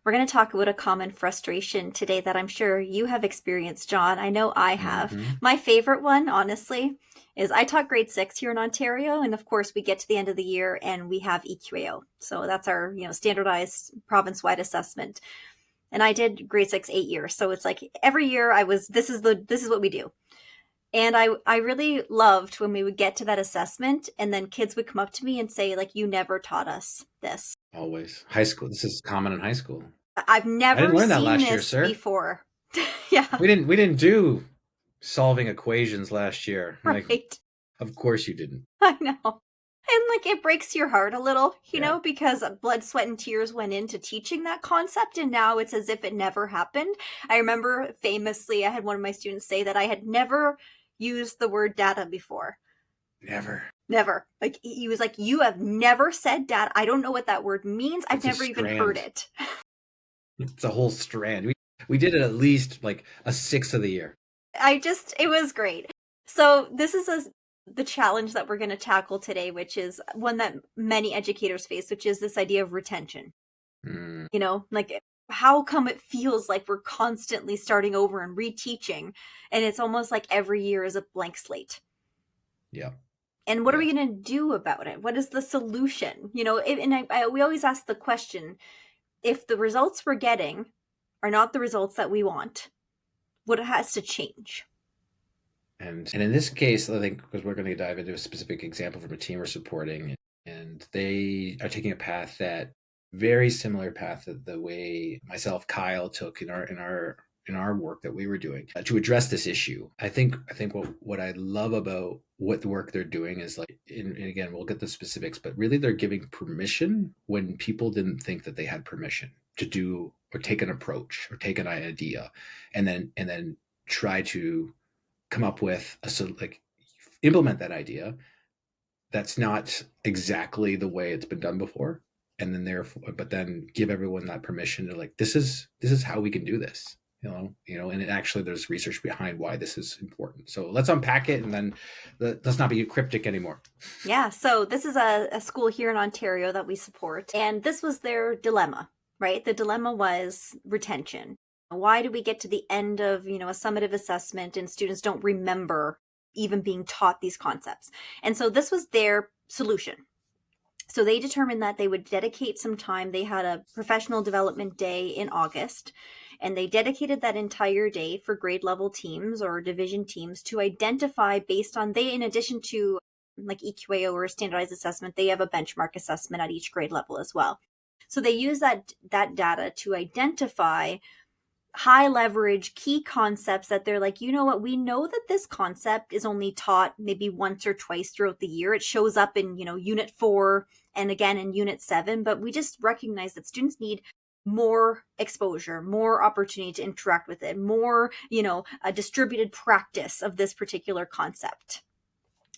We're going to talk about a common frustration today that I'm sure you have experienced, John. I know I have. Hmm. My favorite one, honestly, is I taught grade 6 here in Ontario, and of course we get to the end of the year and we have EQAO. So that's our, standardized province-wide assessment. And I did grade 6 8 years. So it's like every year this is what we do. And I really loved when we would get to that assessment and then kids would come up to me and say, like, you never taught us this. Always. High school. This is common in high school. I've I didn't never learn that seen last year, this sir. before. Yeah, We didn't do solving equations last year. I'm like, right. of course you didn't. I know. And like it breaks your heart a little, Yeah. because blood, sweat, and tears went into teaching that concept, and now it's as if it never happened. I remember famously, I had one of my students say that I had never used the word data before. Never. Never. Like he was like, you have never said data. I don't know what that word means. I've It's a never even heard strand. it. It's a whole strand. We did it at least like a sixth of the year. It was great. So this is the challenge that we're going to tackle today, which is one that many educators face, which is this idea of retention. Mm, Like how come it feels like we're constantly starting over and reteaching, and it's almost like every year is a blank slate. yeah. And what are Yeah. we going to do about it? What is the solution? We always ask the question, if the results we're getting are not the results that we want, what has to change? And in this case, I think because we're going to dive into a specific example from a team we're supporting, and they are taking a path that very similar path that the way myself, Kyle took in our work that we were doing to address this issue. I think what I love about what the work they're doing is like, and again, we'll get the specifics, but really they're giving permission when people didn't think that they had permission to do or take an approach or take an idea, and then try to come up with like implement that idea that's not exactly the way it's been done before, and then therefore but then give everyone that permission to like, this is how we can do this, and actually there's research behind why this is important. So let's unpack it, and then let's not be cryptic anymore. Yeah, so this is a school here in Ontario that we support, and this was their dilemma, right? The dilemma was retention. Why do we get to the end of, a summative assessment and students don't remember even being taught these concepts? And so this was their solution. So they determined that they would dedicate some time. They had a professional development day in August, and they dedicated that entire day for grade level teams or division teams to identify based on in addition to like EQAO or standardized assessment, they have a benchmark assessment at each grade level as well. So they use that data to identify high leverage key concepts that they're like, you know what, we know that this concept is only taught maybe once or twice throughout the year. It shows up in, unit 4 and again in unit 7, but we just recognize that students need more exposure, more opportunity to interact with it, more, a distributed practice of this particular concept.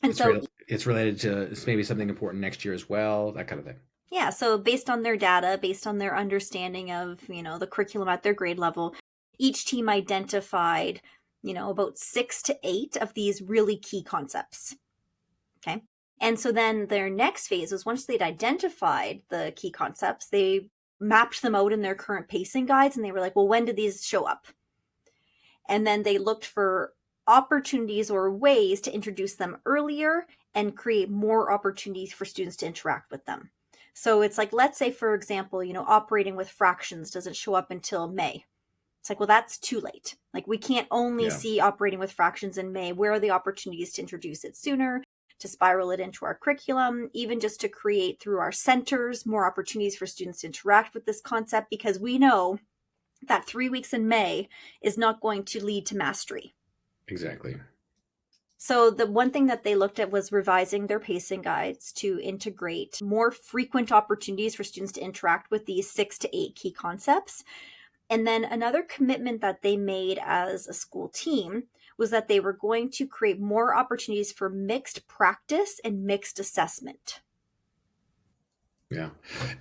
And it's so, re- it's related to, it's maybe something important next year as well, that kind of thing. yeah, so based on their data, based on their understanding of, the curriculum at their grade level, each team identified, about 6 to 8 of these really key concepts. Okay. And so then their next phase was, once they'd identified the key concepts, they mapped them out in their current pacing guides, and they were like, well, when did these show up? And then they looked for opportunities or ways to introduce them earlier and create more opportunities for students to interact with them. So it's like, let's say, for example, operating with fractions doesn't show up until May. It's like, well, that's too late. Like, we can't only Yeah. see operating with fractions in May. Where are the opportunities to introduce it sooner, to spiral it into our curriculum, even just to create through our centers more opportunities for students to interact with this concept? Because we know that 3 weeks in May is not going to lead to mastery. Exactly. So the one thing that they looked at was revising their pacing guides to integrate more frequent opportunities for students to interact with these 6 to 8 key concepts. And then another commitment that they made as a school team was that they were going to create more opportunities for mixed practice and mixed assessment. Yeah,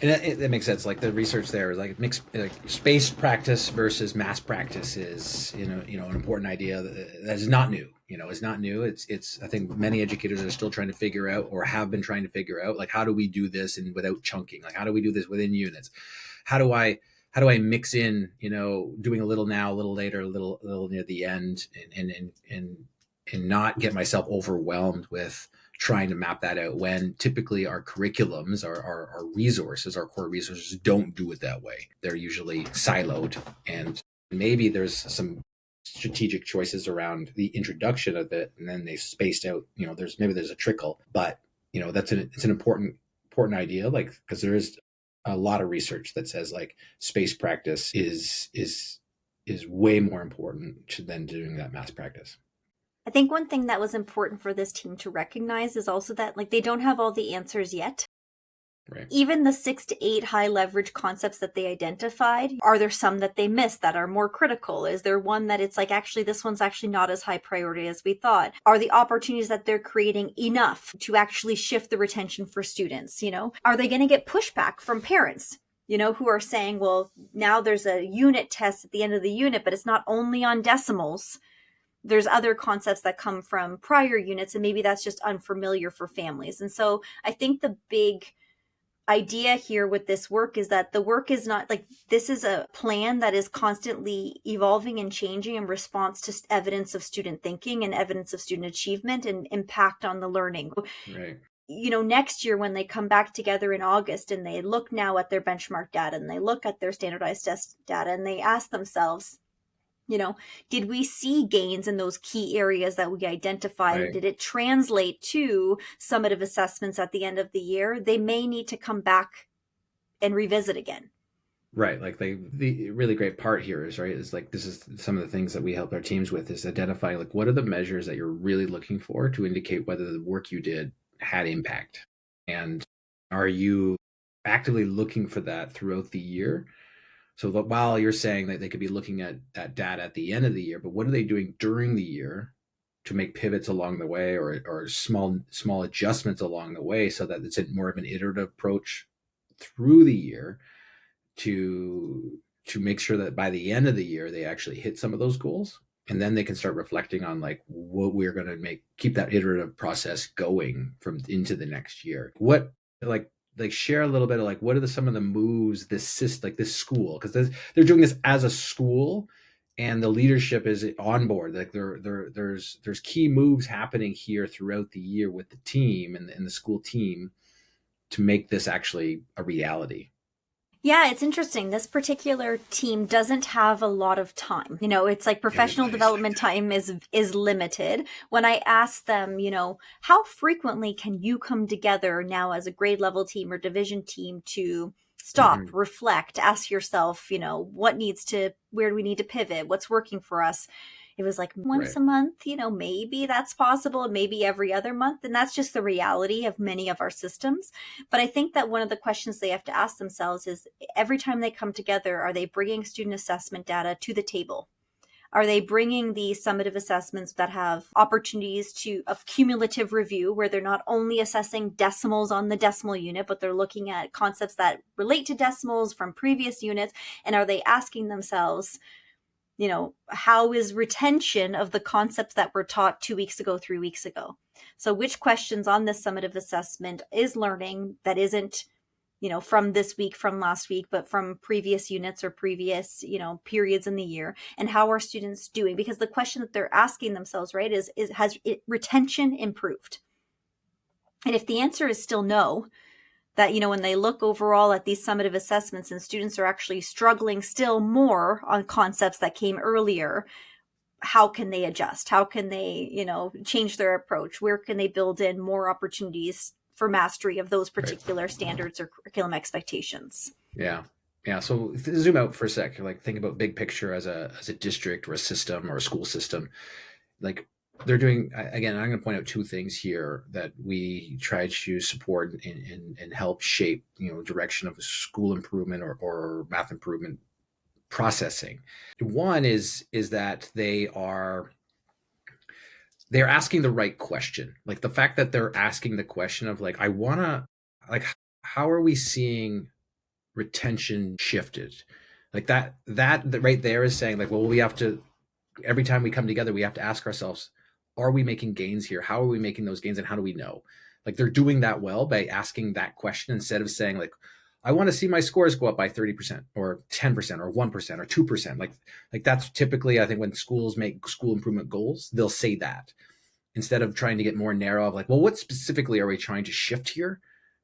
and that makes sense. Like the research there is like mixed, like spaced practice versus mass practice is, an important idea that is not new. It's not new. It's I think many educators are still trying to figure out, or have been trying to figure out, like, how do we do this and without chunking? Like, how do we do this within units? How do I how do I mix in, doing a little now, a little later, a little near the end, and not get myself overwhelmed with trying to map that out when typically our curriculums, our resources, our core resources don't do it that way. They're usually siloed, and maybe there's some strategic choices around the introduction of it, and then they spaced out. There's a trickle, but it's an important idea, like, because there is a lot of research that says like space practice is way more important than doing that mass practice. I think one thing that was important for this team to recognize is also that like they don't have all the answers yet. Right. Even the 6 to 8 high leverage concepts that they identified, are there some that they missed that are more critical? Is there one that it's like, actually, this one's actually not as high priority as we thought? Are the opportunities that they're creating enough to actually shift the retention for students? Are they going to get pushback from parents? Who are saying, well, now there's a unit test at the end of the unit, but it's not only on decimals. There's other concepts that come from prior units, and maybe that's just unfamiliar for families. And so I think the big idea here with this work is that the work is not like, this is a plan that is constantly evolving and changing in response to evidence of student thinking and evidence of student achievement and impact on the learning. Right. Next year when they come back together in August and they look now at their benchmark data and they look at their standardized test data and they ask themselves, did we see gains in those key areas that we identified? Right. Did it translate to summative assessments at the end of the year? They may need to come back and revisit again. Right. Like the really great part here is like, this is some of the things that we help our teams with, is identifying like what are the measures that you're really looking for to indicate whether the work you did had impact. And are you actively looking for that throughout the year? So that while you're saying that they could be looking at data at the end of the year, but what are they doing during the year to make pivots along the way, or small adjustments along the way, so that it's more of an iterative approach through the year to make sure that by the end of the year they actually hit some of those goals, and then they can start reflecting on like what we're going to keep that iterative process going from into the next year. What like share a little bit of like what are some of the moves this school, because they're doing this as a school and the leadership is on board, like there's key moves happening here throughout the year with the team and the school team to make this actually a reality. Yeah, it's interesting. This particular team doesn't have a lot of time. It's like professional development time is limited. When I ask them, how frequently can you come together now as a grade level team or division team to stop, Mm-hmm. reflect, ask yourself, where do we need to pivot? What's working for us? It was like once Right. a month, maybe that's possible, maybe every other month. And that's just the reality of many of our systems. But I think that one of the questions they have to ask themselves is, every time they come together, are they bringing student assessment data to the table? Are they bringing the summative assessments that have opportunities of cumulative review, where they're not only assessing decimals on the decimal unit, but they're looking at concepts that relate to decimals from previous units? And are they asking themselves, how is retention of the concepts that were taught 2 weeks ago, 3 weeks ago? So which questions on this summative assessment is learning that isn't, from this week, from last week, but from previous units or previous, periods in the year? And how are students doing? Because the question that they're asking themselves, right, is has retention improved? And if the answer is still no, that, when they look overall at these summative assessments and students are actually struggling still more on concepts that came earlier, how can they adjust? How can they, change their approach? Where can they build in more opportunities for mastery of those Right. particular standards or curriculum expectations? Yeah. Yeah. So zoom out for a sec. Like think about big picture as a district or a system or a school system. Like they're doing, again, I'm going to point out two things here that we try to support and help shape, direction of school improvement or math improvement processing. One is that they're asking the right question. Like the fact that they're asking the question of like, I want to, like, how are we seeing retention shifted? Like that right there is saying like, well, we have to, every time we come together, we have to ask ourselves, are we making gains here? How are we making those gains? And how do we know? Like they're doing that well by asking that question instead of saying like, I want to see my scores go up by 30% or 10% or 1% or 2%. Like that's typically, I think, when schools make school improvement goals, they'll say that instead of trying to get more narrow of like, well, what specifically are we trying to shift here?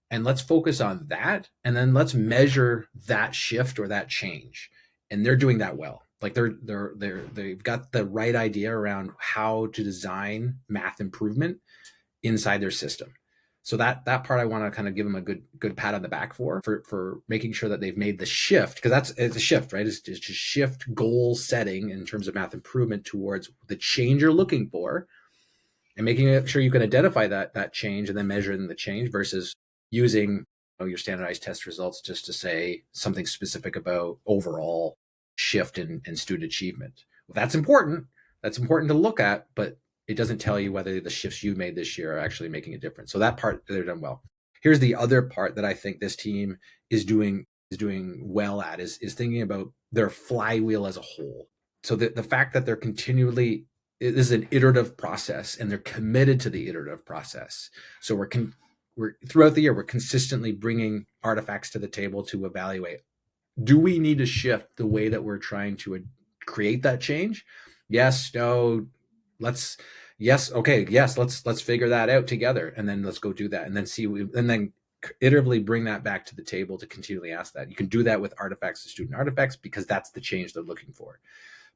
And let's focus on that. And then let's measure that shift or that change. And they're doing that well. Like they've got the right idea around how to design math improvement inside their system. So that part I want to kind of give them a good pat on the back for making sure that they've made the shift, because it's a shift, right? It's to shift goal setting in terms of math improvement towards the change you're looking for, and making sure you can identify that change and then measuring the change versus using your standardized test results just to say something specific about overall shift in student achievement. Well, that's important. That's important to look at, but it doesn't tell you whether the shifts you made this year are actually making a difference. So that part, they're done well. Here's the other part that I think this team is doing well at is thinking about their flywheel as a whole. So the fact that they're continually, this is an iterative process and they're committed to the iterative process. So we're throughout the year, we're consistently bringing artifacts to the table to evaluate, do we need to shift the way that we're trying to create that change? Yes, no, let's figure that out together, and then let's go do that, and then and then iteratively bring that back to the table to continually ask that. You can do that with artifacts to student artifacts because that's the change they're looking for.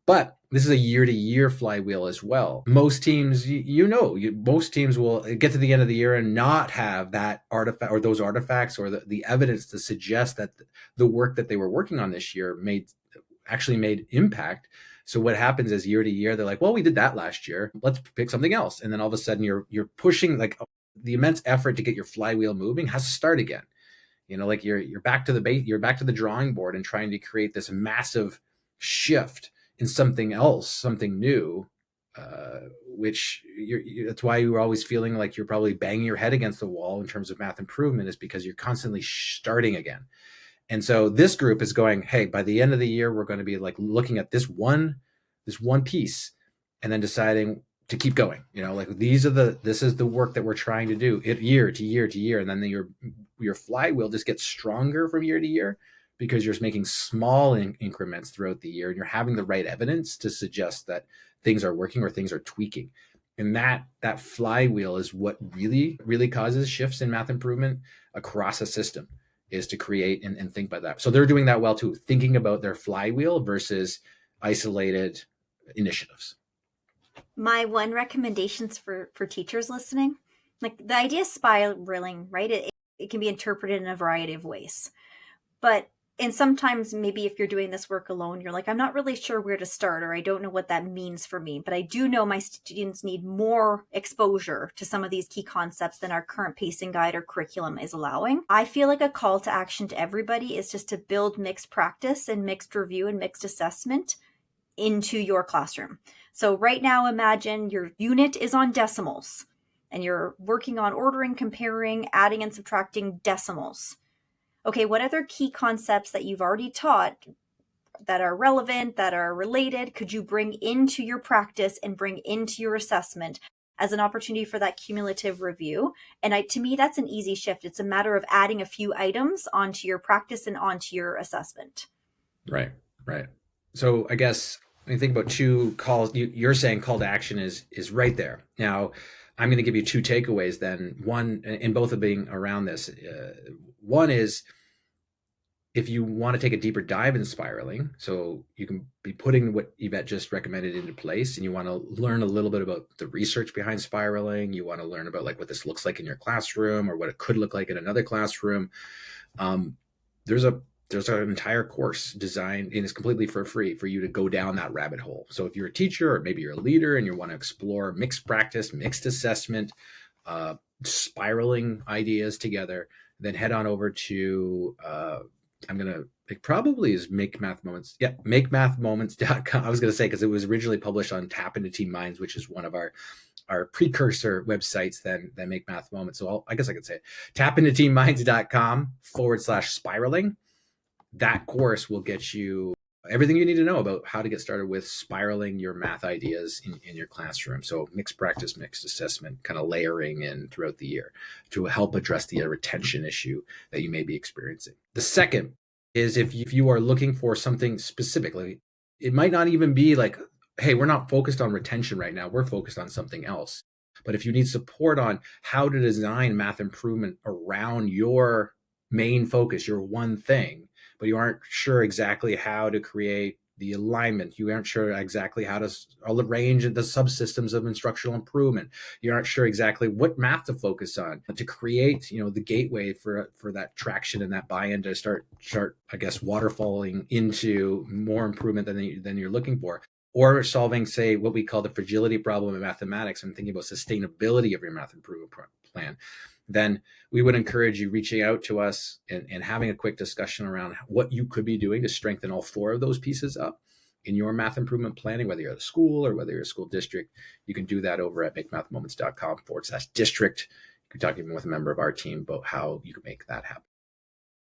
But this is a year-to-year flywheel as well. Most teams, most teams will get to the end of the year and not have that artifact or those artifacts or the evidence to suggest that the work that they were working on this year actually made impact. So what happens is year to year, they're like, well, we did that last year. Let's pick something else. And then all of a sudden you're pushing, like, the immense effort to get your flywheel moving has to start again. Like you're back to the base, you're back to the drawing board and trying to create this massive shift in something else, something new, which that's why you're always feeling like you're probably banging your head against the wall in terms of math improvement, is because you're constantly starting again. And so this group is going, hey, by the end of the year, we're going to be like looking at this one piece and then deciding to keep going. Like this is the work that we're trying to do year to year to year. And then your flywheel just gets stronger from year to year because you're making small increments throughout the year and you're having the right evidence to suggest that things are working or things are tweaking. And that flywheel is what really, really causes shifts in math improvement across a system, is to create and think about that. So they're doing that well too, thinking about their flywheel versus isolated initiatives. My one recommendations for teachers listening, like the idea of spiraling, right? It can be interpreted in a variety of ways. And sometimes maybe if you're doing this work alone, you're like, I'm not really sure where to start, or I don't know what that means for me. But I do know my students need more exposure to some of these key concepts than our current pacing guide or curriculum is allowing. I feel like a call to action to everybody is just to build mixed practice and mixed review and mixed assessment into your classroom. So right now, imagine your unit is on decimals and you're working on ordering, comparing, adding and subtracting decimals. Okay, what other key concepts that you've already taught that are relevant, that are related, could you bring into your practice and bring into your assessment as an opportunity for that cumulative review? And to me, that's an easy shift. It's a matter of adding a few items onto your practice and onto your assessment. Right. So I guess when you think about two calls, you're saying call to action is right there. Now, I'm going to give you two takeaways then. One, and both of being around this. One is, if you want to take a deeper dive in spiraling, so you can be putting what Yvette just recommended into place, and you want to learn a little bit about the research behind spiraling, you want to learn about like what this looks like in your classroom or what it could look like in another classroom. There's an entire course designed, and it's completely for free for you to go down that rabbit hole. So if you're a teacher or maybe you're a leader and you want to explore mixed practice, mixed assessment, spiraling ideas together, then head on over to it probably is Make Math Moments. Yeah, makemathmoments.com. I was going to say, because it was originally published on Tap Into Team Minds, which is one of our precursor websites than Make Math Moments. So I guess I could say it. tapintoteamminds.com/spiraling. That course will get you everything you need to know about how to get started with spiraling your math ideas in your classroom. So mixed practice, mixed assessment, kind of layering in throughout the year to help address the retention issue that you may be experiencing. The second is if you are looking for something specifically, it might not even be like, hey, we're not focused on retention right now. We're focused on something else. But if you need support on how to design math improvement around your main focus, your one thing, but you aren't sure exactly how to create the alignment. You aren't sure exactly how to arrange the subsystems of instructional improvement. You aren't sure exactly what math to focus on to create, the gateway for that traction and that buy-in to start, I guess, waterfalling into more improvement than you're looking for. Or solving, say, what we call the fragility problem in mathematics and thinking about sustainability of your math improvement plan, then we would encourage you reaching out to us and having a quick discussion around what you could be doing to strengthen all four of those pieces up in your math improvement planning, whether you're at a school or whether you're a school district. You can do that over at makemathmoments.com/district. You can talk even with a member of our team about how you can make that happen.